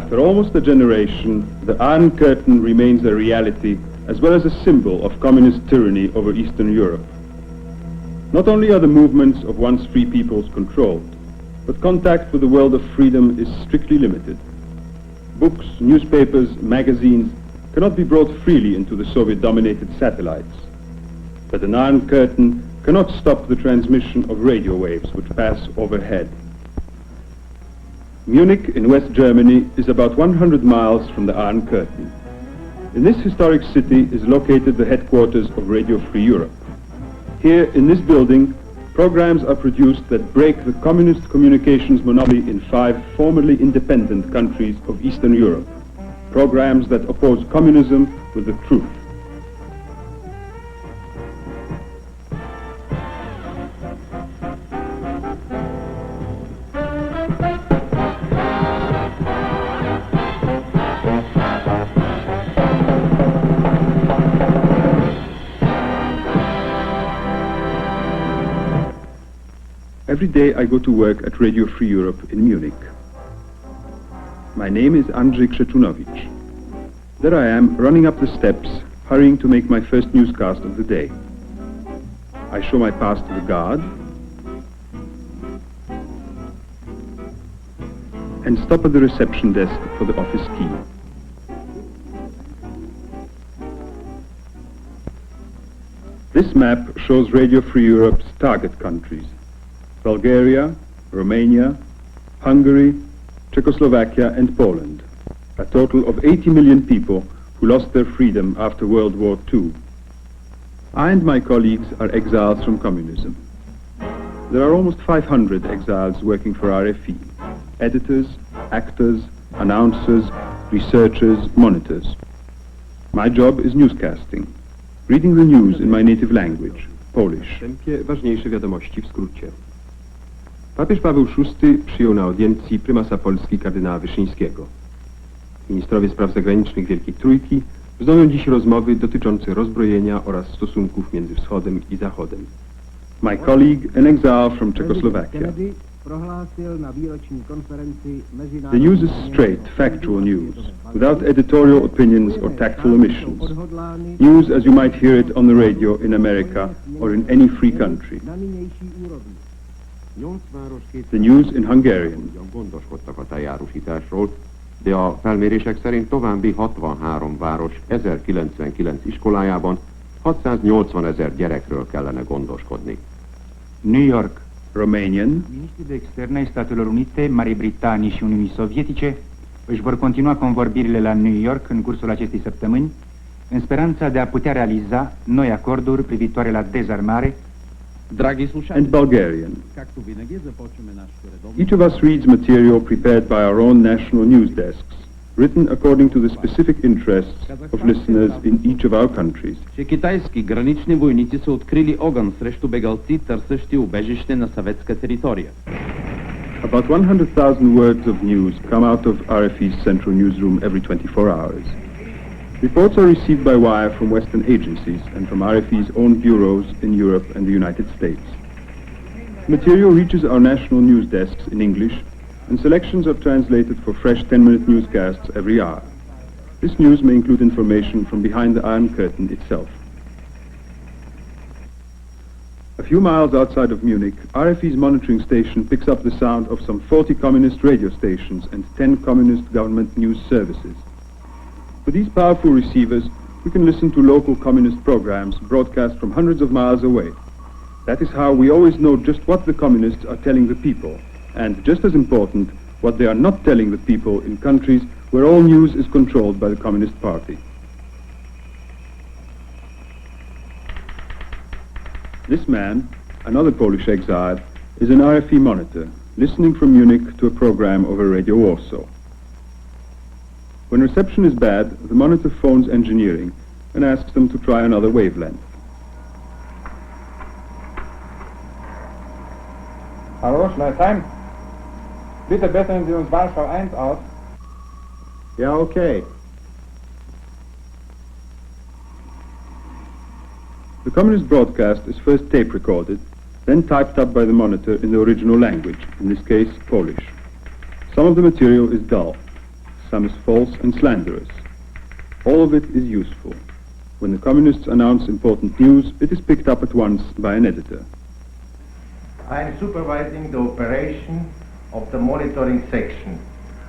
After almost a generation, the Iron Curtain remains a reality as well as a symbol of communist tyranny over Eastern Europe. Not only are the movements of once free peoples controlled, but contact with the world of freedom is strictly limited. Books, newspapers, magazines cannot be brought freely into the Soviet-dominated satellites. But an Iron Curtain cannot stop the transmission of radio waves which pass overhead. Munich in West Germany is about 100 miles from the Iron Curtain. In this historic city is located the headquarters of Radio Free Europe. Here in this building, programs are produced that break the communist communications monopoly in 5 formerly independent countries of Eastern Europe. Programs that oppose communism with the truth. Every day I go to work at Radio Free Europe in Munich. My name is Andrzej Kzeczenowicz. There I am, running up the steps, hurrying to make my first newscast of the day. I show my pass to the guard and stop at the reception desk for the office key. This map shows Radio Free Europe's target countries: Bulgaria, Romania, Hungary, Czechoslovakia and Poland, a total of 80 million people who lost their freedom after World War II. I and my colleagues are exiles from communism. There are almost 500 exiles working for RFE, editors, actors, announcers, researchers, monitors. My job is newscasting, reading the news in my native language, Polish. Ważniejsze wiadomości w skrócie. Papież Paweł VI przyjął na audiencji prymasa Polski kardynała Wyszyńskiego. Ministrowie spraw zagranicznych Wielkiej Trójki wznowią dziś rozmowy dotyczące rozbrojenia oraz stosunków między Wschodem i Zachodem. My colleague, an exile from Czechoslovakia. The news is straight, factual news, without editorial opinions or tactful omissions. News as you might hear it on the radio in America or in any free country. The news in Hungarian. Gondoskodtak a teljárusításról, de a felmérések szerint további 63 város 1099 iskolájában 680 000 gyerekről kellene gondoskodni. New York. Romanian. Miniștrii de externe ai Statelor Unite, Marii Britanii și Uniunii Sovietice își vor continua convorbirile la New York în cursul acestei săptămâni, în speranța de a putea realiza noi acorduri privitoare la dezarmare. And Bulgarian. Each of us reads material prepared by our own national news desks, written according to the specific interests of listeners in each of our countries. Китайски гранични войници са открили огън срещу бегалци, търсещи убежище на съветска територия. About 100,000 words of news come out of RFE's central newsroom every 24 hours. Reports are received by wire from Western agencies and from RFE's own bureaus in Europe and the United States. Material reaches our national news desks in English, and selections are translated for fresh 10-minute newscasts every hour. This news may include information from behind the Iron Curtain itself. A few miles outside of Munich, RFE's monitoring station picks up the sound of some 40 communist radio stations and 10 communist government news services. With these powerful receivers, we can listen to local communist programs broadcast from hundreds of miles away. That is how we always know just what the communists are telling the people, and just as important, what they are not telling the people in countries where all news is controlled by the Communist Party. This man, another Polish exile, is an RFE monitor, listening from Munich to a program over Radio Warsaw. When reception is bad, the monitor phones engineering and asks them to try another wavelength. Hallo, Schleißheim. Bitte bessern Sie uns Warschau 1 aus. Yeah, okay. The communist broadcast is first tape recorded, then typed up by the monitor in the original language, in this case Polish. Some of the material is dull. some is false and slanderous. All of it is useful. When the communists announce important news, it is picked up at once by an editor. I am supervising the operation of the monitoring section.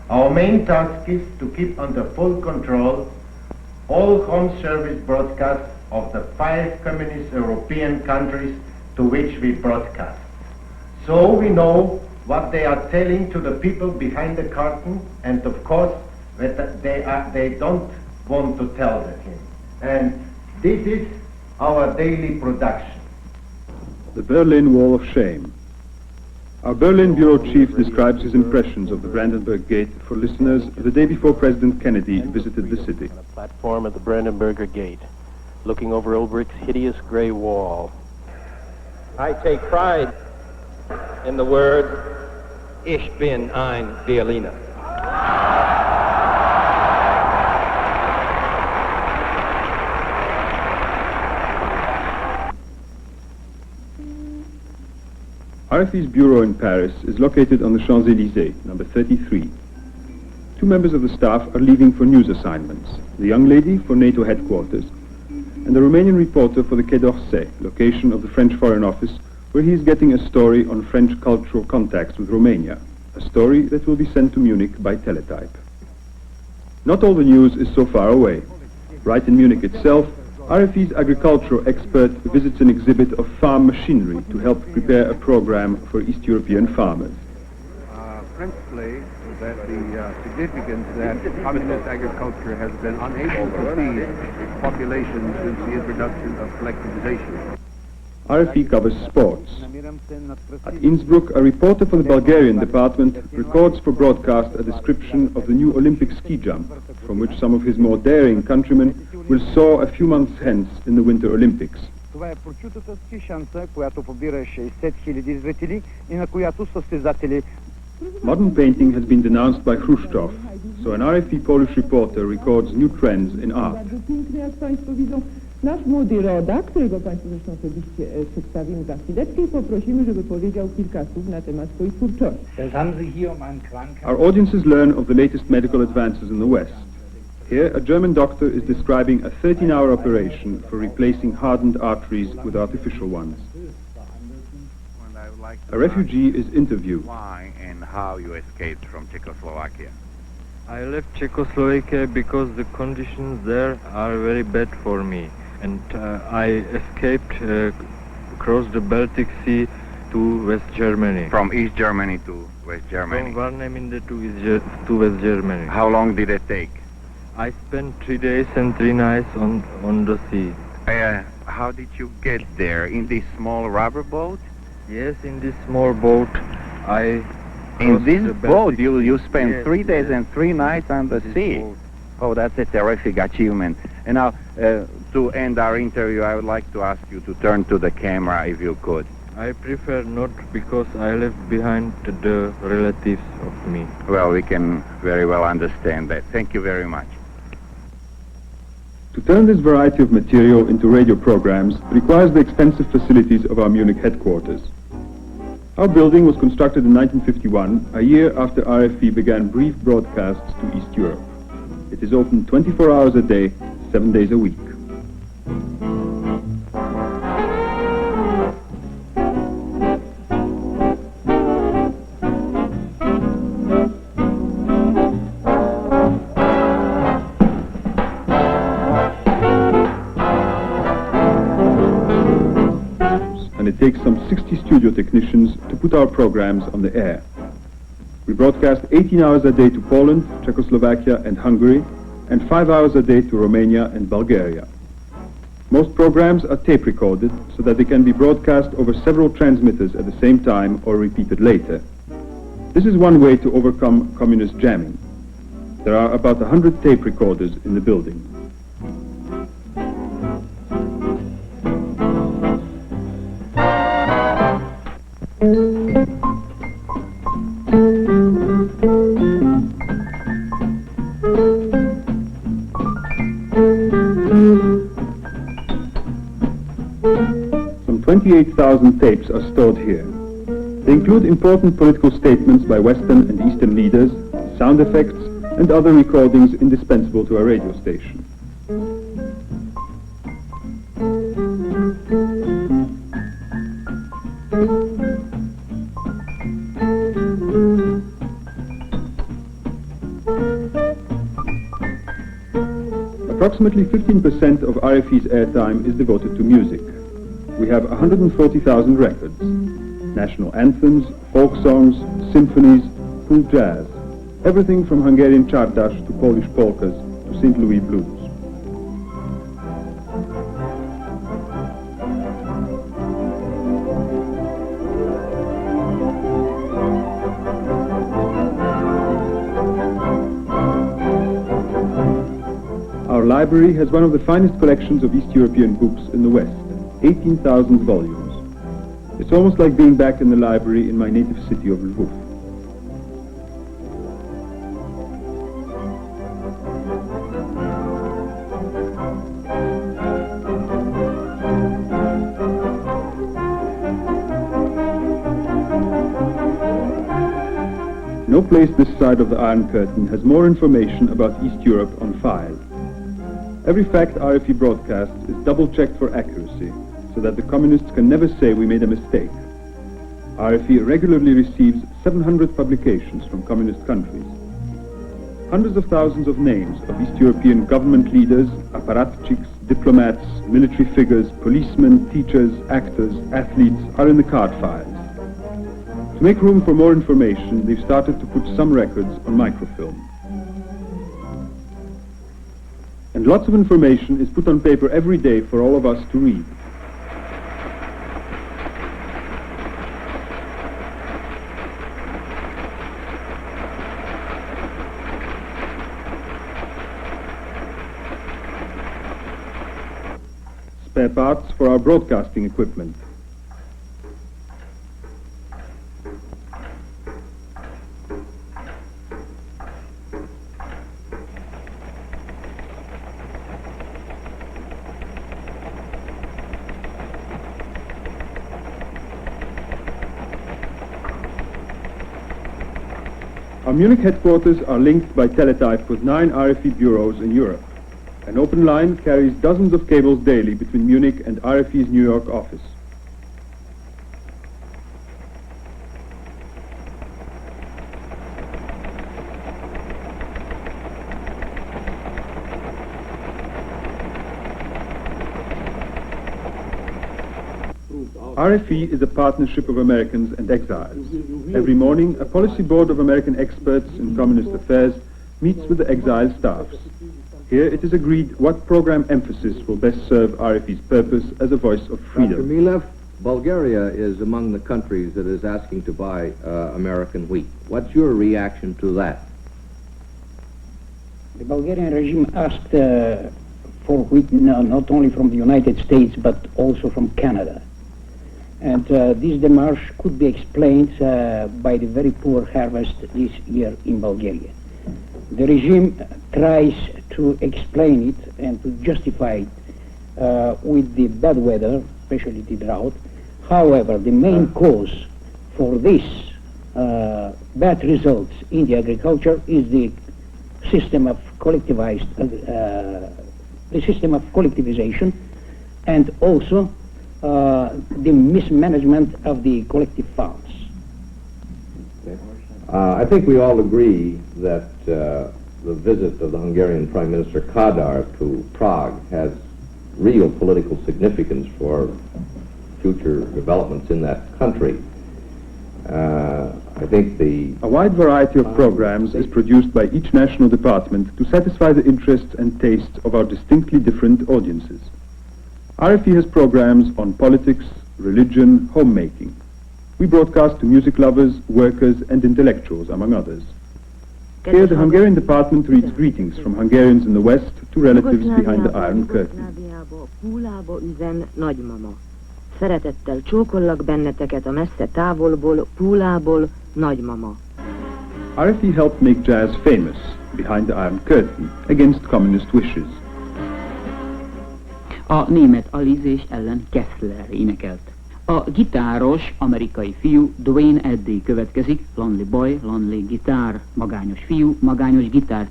Our main task is to keep under full control all home service broadcasts of the 5 communist European countries to which we broadcast. So we know what they are telling to the people behind the curtain, and of course that they don't want to tell the king. And this is our daily production. The Berlin Wall of Shame. Our Berlin bureau chief describes his impressions of the Brandenburg Gate for listeners the day before President Kennedy visited the city. On a platform at the Brandenburger Gate, looking over Ulbricht's hideous gray wall. I take pride in the word, Ich bin ein Berliner. RFE's bureau in Paris is located on the Champs-Élysées, number 33. 2 members of the staff are leaving for news assignments. The young lady for NATO headquarters, and the Romanian reporter for the Quai d'Orsay, location of the French Foreign Office, where he is getting a story on French cultural contacts with Romania, a story that will be sent to Munich by teletype. Not all the news is so far away. Right in Munich itself, RFE's agricultural expert visits an exhibit of farm machinery to help prepare a program for East European farmers. Principally, that the significance that communist agriculture has been unable to feed populations since the introduction of collectivization. RFE covers sports. At Innsbruck, a reporter for the Bulgarian department records for broadcast a description of the new Olympic ski jump, from which some of his more daring countrymen will soar a few months hence in the Winter Olympics. Това е прочутата скишанца, която побира 60 000 зрители и на която състезатели. Modern painting has been denounced by Khrushchev, so an RFE Polish reporter records new trends in art. Nasz młody rodak, którego Państwu zresztą osobiście przedstawimy za chwileczkę i poprosimy, żeby powiedział kilka słów na temat swojej twórczości. Our audiences learn of the latest medical advances in the West. Here, a German doctor is describing a 13-hour operation for replacing hardened arteries with artificial ones. A refugee is interviewed. Why and how you escaped from Czechoslovakia? I left Czechoslovakia because the conditions there are very bad for me, and I escaped across the Baltic Sea to West Germany. From East Germany to West Germany? From Warnemünde to West Germany. How long did it take? I spent 3 days and 3 nights on the sea. How did you get there? In this small rubber boat? Yes, in this small boat. In this boat, you spent 3 days and 3 nights on the sea. Oh, that's a terrific achievement. And now, to end our interview, I would like to ask you to turn to the camera, if you could. I prefer not, because I left behind the relatives of me. Well, we can very well understand that. Thank you very much. To turn this variety of material into radio programs requires the extensive facilities of our Munich headquarters. Our building was constructed in 1951, a year after RFE began brief broadcasts to East Europe. It is open 24 hours a day, 7 days a week. It takes some 60 studio technicians to put our programs on the air. We broadcast 18 hours a day to Poland, Czechoslovakia and Hungary, and 5 hours a day to Romania and Bulgaria. Most programs are tape recorded so that they can be broadcast over several transmitters at the same time or repeated later. This is one way to overcome communist jamming. There are about 100 tape recorders in the building. Some 28,000 tapes are stored here. They include important political statements by Western and Eastern leaders, sound effects, and other recordings indispensable to our radio station. Approximately 15% of RFE's airtime is devoted to music. We have 140,000 records, national anthems, folk songs, symphonies, full jazz, everything from Hungarian czardas to Polish polkas to St. Louis blues. Our library has one of the finest collections of East European books in the West, 18,000 volumes. It's almost like being back in the library in my native city of Lviv. No place this side of the Iron Curtain has more information about East Europe on file. Every fact RFE broadcasts is double-checked for accuracy, so that the communists can never say we made a mistake. RFE regularly receives 700 publications from communist countries. Hundreds of thousands of names of East European government leaders, apparatchiks, diplomats, military figures, policemen, teachers, actors, athletes are in the card files. To make room for more information, they've started to put some records on microfilm. And lots of information is put on paper every day for all of us to read. Spare parts for our broadcasting equipment. Our Munich headquarters are linked by teletype with 9 RFE bureaus in Europe. An open line carries dozens of cables daily between Munich and RFE's New York office. RFE is a partnership of Americans and exiles. Every morning, a policy board of American experts in communist affairs meets with the exile staffs. Here it is agreed what program emphasis will best serve RFE's purpose as a voice of freedom. Dr. Milev, Bulgaria is among the countries that is asking to buy American wheat. What's your reaction to that? The Bulgarian regime asked for wheat not only from the United States but also from Canada. And this démarche could be explained by the very poor harvest this year in Bulgaria. The regime tries to explain it and to justify it with the bad weather, especially the drought. However, the main cause for this bad results in the agriculture is the system of collectivization, and also the mismanagement of the collective funds. I think we all agree that the visit of the Hungarian Prime Minister Kadar to Prague has real political significance for future developments in that country. I think a wide variety of programs is produced by each national department to satisfy the interests and tastes of our distinctly different audiences. RFE has programs on politics, religion, homemaking. We broadcast to music lovers, workers, and intellectuals, among others. Here, the Hungarian department reads greetings from Hungarians in the West to relatives behind the Iron Curtain. Púlába üzen nagymama. Szeretettel csókollak benneteket a messze távolból, Púlából, nagymama. RFE helped make jazz famous behind the Iron Curtain against communist wishes. A német Alizés ellen Kessler énekelt. A gitáros amerikai fiú Dwayne Eddy következik, Lonely Boy, Lonely Guitar, magányos fiú, magányos gitár.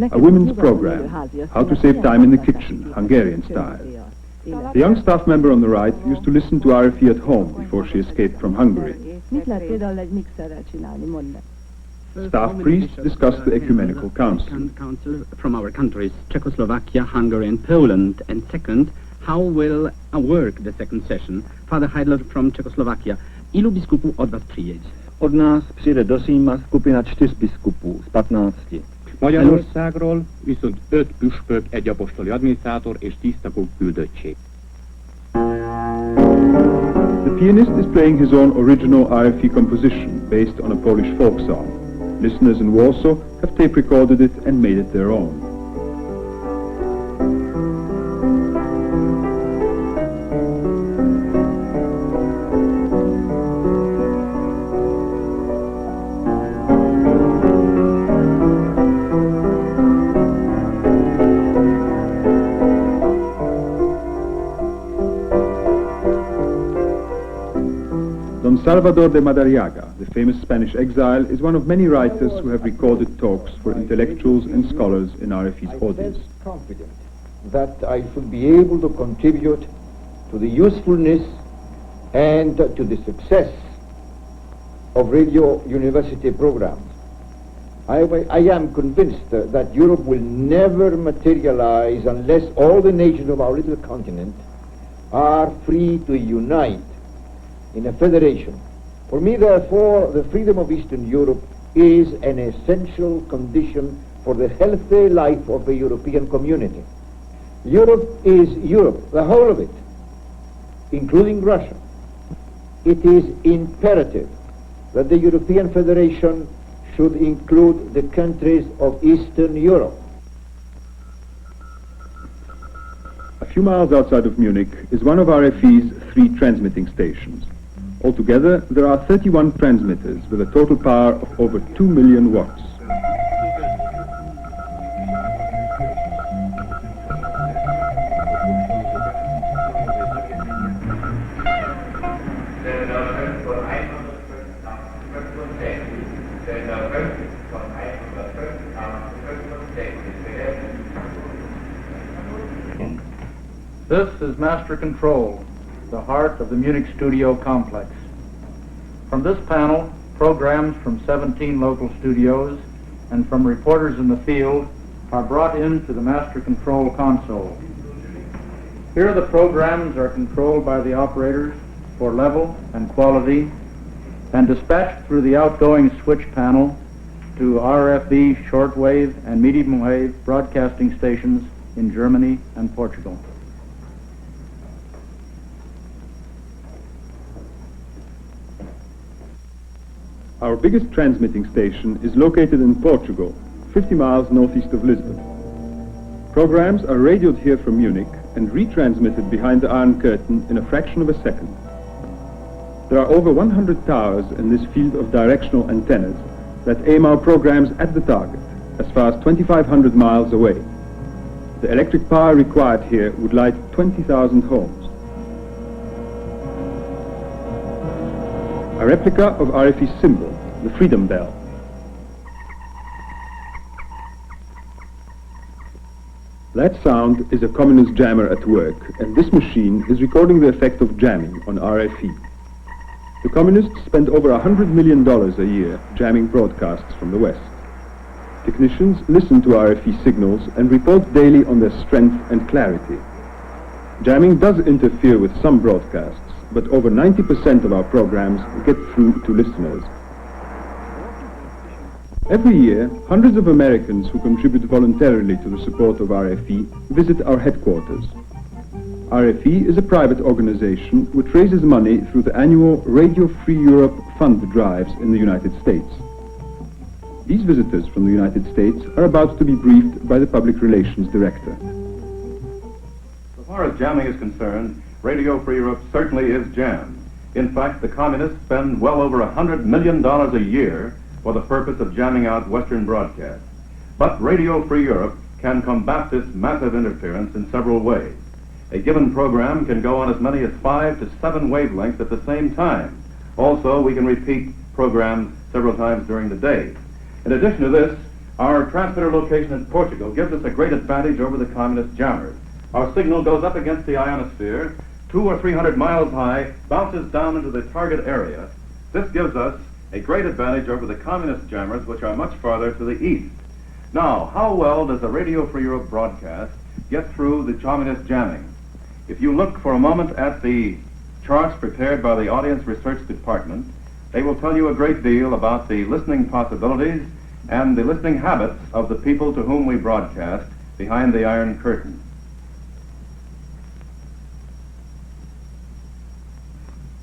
A women's program, How to Save Time in the Kitchen, Hungarian style. The young staff member on the right used to listen to RFE at home before she escaped from Hungary. Mit lehet például egy mixerrel csinálni, mondd meg. Staff priests discussed the Ecumenical Council. From our countries, Czechoslovakia, Hungary and Poland. And second, how will work the second session? Father Heidler from Czechoslovakia. Ilu biskupů od vás přijedě? Od nás přijede do Říma skupina 4 biskupů z 15. Magyarországról viszont 5 püspök, egy apostoli adminisztrátor és 10 tagú küldöttség. The pianist is playing his own original RFE composition based on a Polish folk song. Listeners in Warsaw have tape recorded it and made it their own. Salvador de Madariaga, the famous Spanish exile, is one of many writers who have recorded talks for intellectuals and scholars in RFE's audience. Confident that I should be able to contribute to the usefulness and to the success of radio university programs. I am convinced that Europe will never materialize unless all the nations of our little continent are free to unite in a federation. For me, therefore, the freedom of Eastern Europe is an essential condition for the healthy life of the European community. Europe is Europe, the whole of it, including Russia. It is imperative that the European Federation should include the countries of Eastern Europe. A few miles outside of Munich is one of RFE's 3 transmitting stations. Altogether, there are 31 transmitters with a total power of over 2 million watts. This is Master Control, the heart of the Munich studio complex. From this panel, programs from 17 local studios and from reporters in the field are brought into the Master Control console. Here the programs are controlled by the operators for level and quality and dispatched through the outgoing switch panel to RFE shortwave and medium wave broadcasting stations in Germany and Portugal. Our biggest transmitting station is located in Portugal, 50 miles northeast of Lisbon. Programs are radioed here from Munich and retransmitted behind the Iron Curtain in a fraction of a second. There are over 100 towers in this field of directional antennas that aim our programs at the target, as far as 2,500 miles away. The electric power required here would light 20,000 homes. A replica of RFE's symbol, the Freedom Bell. That sound is a communist jammer at work, and this machine is recording the effect of jamming on RFE. The communists spend over $100 million a year jamming broadcasts from the West. Technicians listen to RFE signals and report daily on their strength and clarity. Jamming does interfere with some broadcasts, but over 90% of our programs get through to listeners. Every year, hundreds of Americans who contribute voluntarily to the support of RFE visit our headquarters. RFE is a private organization which raises money through the annual Radio Free Europe Fund drives in the United States. These visitors from the United States are about to be briefed by the Public Relations Director. So far as jamming is concerned, Radio Free Europe certainly is jammed. In fact, the communists spend well over $100 million a year for the purpose of jamming out Western broadcasts. But Radio Free Europe can combat this massive interference in several ways. A given program can go on as many as 5 to 7 wavelengths at the same time. Also, we can repeat programs several times during the day. In addition to this, our transmitter location in Portugal gives us a great advantage over the communist jammers. Our signal goes up against the ionosphere, 200 or 300 miles high, bounces down into the target area. This gives us a great advantage over the communist jammers, which are much farther to the east. Now, how well does a Radio Free Europe broadcast get through the communist jamming? If you look for a moment at the charts prepared by the Audience Research Department, they will tell you a great deal about the listening possibilities and the listening habits of the people to whom we broadcast behind the Iron Curtain.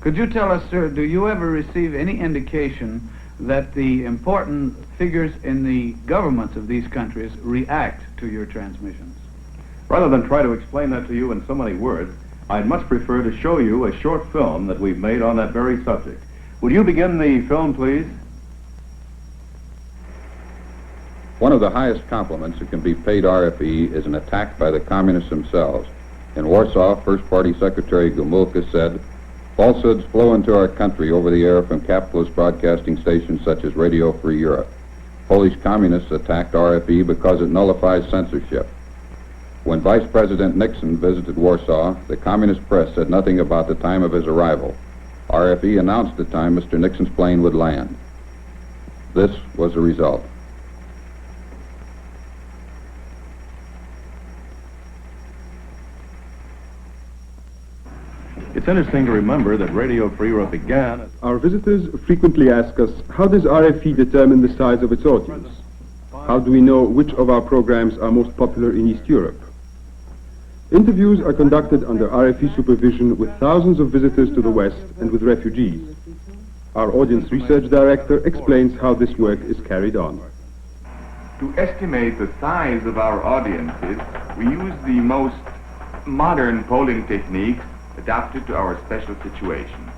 Could you tell us, sir, do you ever receive any indication that the important figures in the governments of these countries react to your transmissions? Rather than try to explain that to you in so many words, I'd much prefer to show you a short film that we've made on that very subject. Would you begin the film, please? One of the highest compliments that can be paid RFE is an attack by the communists themselves. In Warsaw, First Party Secretary Gomulka said, "Falsehoods flow into our country over the air from capitalist broadcasting stations such as Radio Free Europe. Polish communists attacked RFE because it nullifies censorship." When Vice President Nixon visited Warsaw, the communist press said nothing about the time of his arrival. RFE announced the time Mr. Nixon's plane would land. This was the result. It's interesting to remember that Radio Free Europe began... Our visitors frequently ask us, how does RFE determine the size of its audience? How do we know which of our programs are most popular in East Europe? Interviews are conducted under RFE supervision with thousands of visitors to the West and with refugees. Our audience research director explains how this work is carried on. To estimate the size of our audiences, we use the most modern polling techniques adapted to our special situation.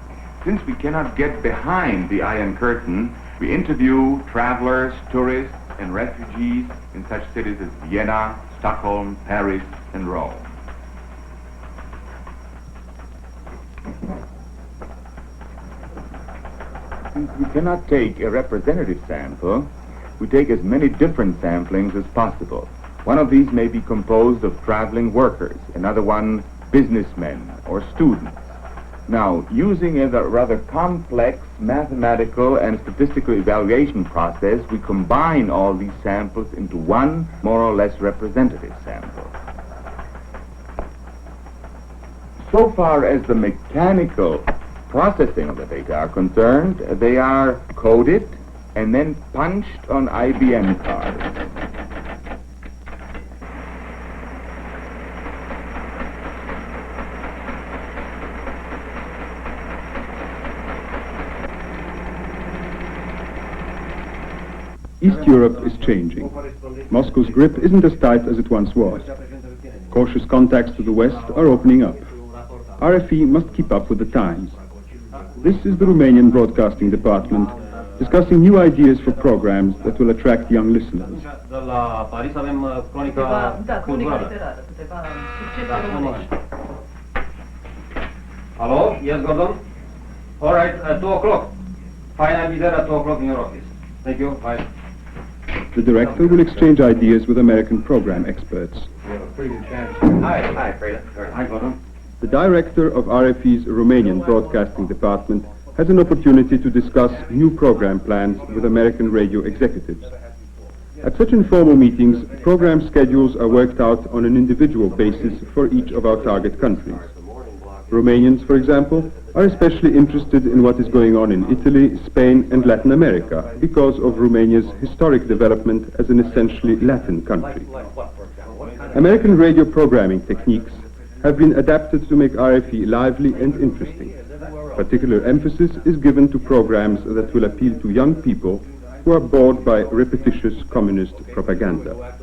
Since we cannot get behind the Iron Curtain, we interview travelers, tourists, and refugees in such cities as Vienna, Stockholm, Paris, and Rome. Since we cannot take a representative sample, we take as many different samplings as possible. One of these may be composed of traveling workers, another one businessmen or students. Now, using a rather complex mathematical and statistical evaluation process, we combine all these samples into one more or less representative sample. So far as the mechanical processing of the data are concerned, they are coded and then punched on IBM cards. East Europe is changing. Moscow's grip isn't as tight as it once was. Cautious contacts to the West are opening up. RFE must keep up with the times. This is the Romanian Broadcasting Department discussing new ideas for programs that will attract young listeners. Hello? Yes, Gordon? All right, at 2 o'clock. Fine, I'll be there at 2 o'clock in your office. Thank you. Bye. The director will exchange ideas with American program experts. Hi, Freda. Hi, Gordon. The director of RFE's Romanian Broadcasting Department has an opportunity to discuss new program plans with American radio executives. At such informal meetings, program schedules are worked out on an individual basis for each of our target countries. Romanians, for example, are especially interested in what is going on in Italy, Spain, and Latin America because of Romania's historic development as an essentially Latin country. American radio programming techniques have been adapted to make RFE lively and interesting. Particular emphasis is given to programs that will appeal to young people who are bored by repetitious communist propaganda.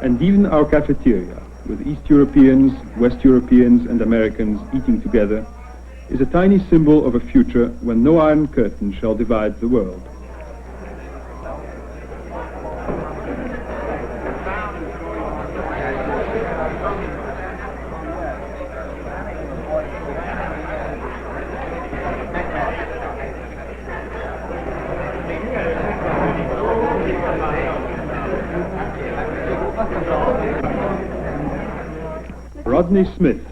And even our cafeteria, with East Europeans, West Europeans, and Americans eating together, is a tiny symbol of a future when no Iron Curtain shall divide the world. Rodney Smith,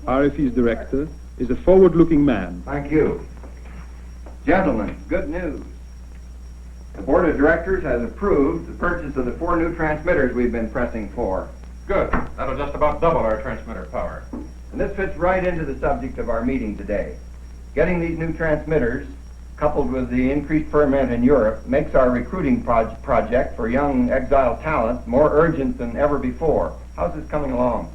RFE's director, is a forward-looking man. Thank you. Gentlemen, good news. The board of directors has approved the purchase of the 4 new transmitters we've been pressing for. Good. That'll just about double our transmitter power. And this fits right into the subject of our meeting today. Getting these new transmitters, coupled with the increased ferment in Europe, makes our recruiting project for young exile talent more urgent than ever before. How's this coming along?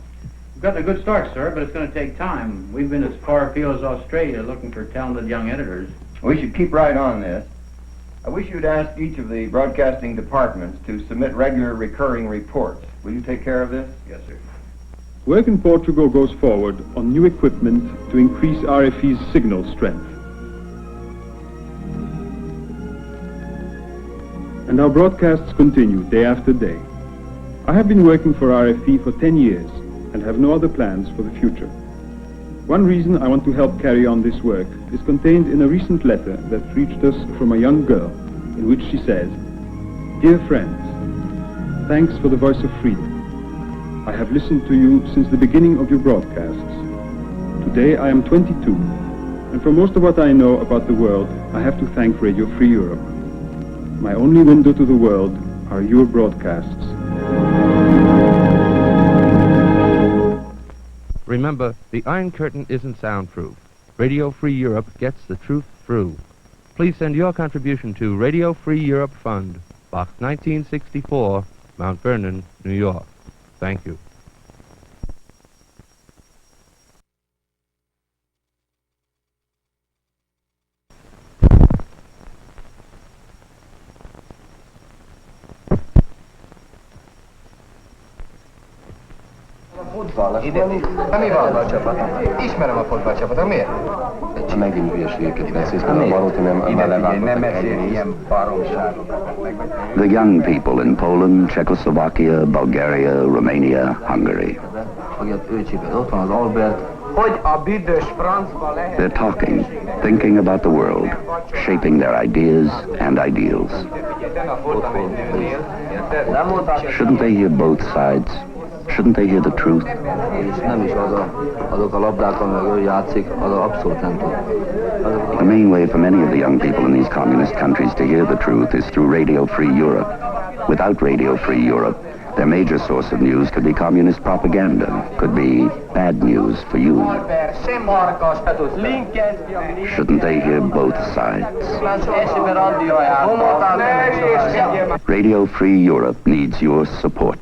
We've gotten a good start, sir, but it's going to take time. We've been as far afield as Australia looking for talented young editors. We should keep right on this. I wish you'd ask each of the broadcasting departments to submit regular recurring reports. Will you take care of this? Yes, sir. Work in Portugal goes forward on new equipment to increase RFE's signal strength. And our broadcasts continue day after day. I have been working for RFE for 10 years and have no other plans for the future. One reason I want to help carry on this work is contained in a recent letter that reached us from a young girl, in which she says, "Dear friends, thanks for the voice of freedom. I have listened to you since the beginning of your broadcasts. Today I am 22, and for most of what I know about the world, I have to thank Radio Free Europe. My only window to the world are your broadcasts." Remember, the Iron Curtain isn't soundproof. Radio Free Europe gets the truth through. Please send your contribution to Radio Free Europe Fund, Box 1964, Mount Vernon, New York. Thank you. Mi van a csapat? Ismerem a futballcsapatot, miért? Megint hülyeségeket beszélsz, mert a Marotti már levágott a ilyen baromságokat. The young people in Poland, Czechoslovakia, Bulgaria, Romania, Hungary. Ott van az Albert. Hogy a büdös francba lehet... They're talking, thinking about the world, shaping their ideas and ideals. Shouldn't they hear both sides? Shouldn't they hear the truth? The main way for many of the young people in these communist countries to hear the truth is through Radio Free Europe. Without Radio Free Europe, their major source of news could be communist propaganda, could be bad news for you. Shouldn't they hear both sides? Radio Free Europe needs your support.